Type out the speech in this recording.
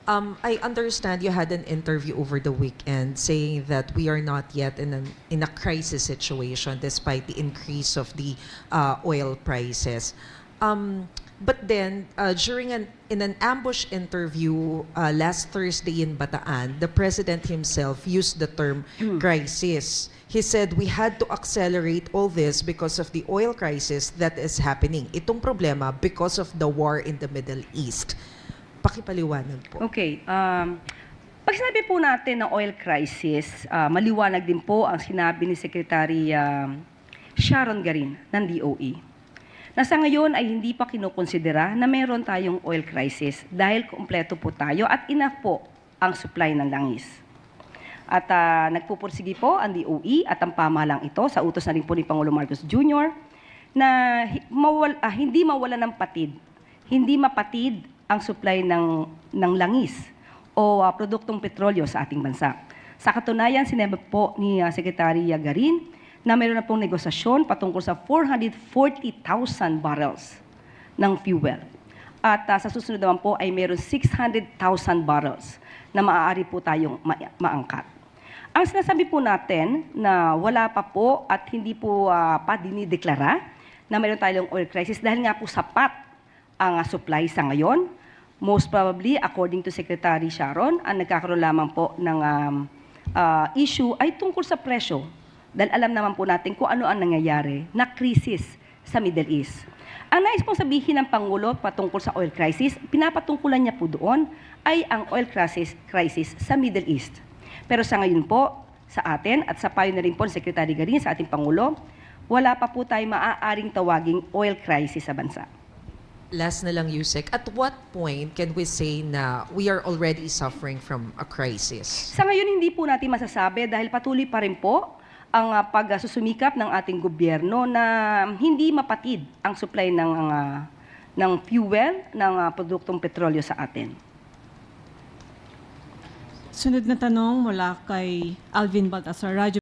I understand you had an interview over the weekend saying that we are not yet in a crisis situation despite the increase of the oil prices. But then, in an ambush interview last Thursday in Bataan, the president himself used the term crisis. He said we had to accelerate all this because of the oil crisis that is happening. Itong problema because of the war in the Middle East. Pakipaliwanag po. Okay. Pag sinabi po natin na oil crisis, maliwanag din po ang sinabi ni Secretary Sharon Garin ng DOE. Na sa ngayon ay hindi pa kinukonsidera na meron tayong oil crisis dahil kumpleto po tayo at enough po ang supply ng langis. At nagpupursige po ang DOE at ang pamahalang ito sa utos na rin po ni Pangulo Marcos Jr. na hindi mawala ng patid, hindi mapatid ang supply ng langis o produktong petrolyo sa ating bansa. Sa katunayan, sinabi po ni Secretary Garin na mayroon na pong negosasyon patungkol sa 440,000 barrels ng fuel. At sa susunod naman po ay mayroon 600,000 barrels na maaari po tayong maangkat. Ang sinasabi po natin na wala pa po at hindi po pa dinideklara na mayroon tayong oil crisis dahil nga po sapat ang supply sa ngayon. Most probably, according to Secretary Sharon, ang nagkakaroon lamang po ng issue ay tungkol sa presyo. Dahil alam naman po natin kung ano ang nangyayari na krisis sa Middle East. Ang nais pong sabihin ng Pangulo patungkol sa oil crisis, pinapatungkulan niya po doon ay ang oil crisis sa Middle East. Pero sa ngayon po, sa atin at sa payo na rin po ng Secretary Garin sa ating Pangulo, wala pa po tayo maaaring tawaging oil crisis sa bansa. Last na lang, Yusek. At what point can we say na we are already suffering from a crisis? Sa ngayon, hindi po natin masasabi dahil patuloy pa rin po ang pagsusumikap ng ating gobyerno na hindi mapatid ang supply ng fuel, ng produktong petrolyo sa atin. Sunod na tanong mula kay Alvin Baltasar, Radyo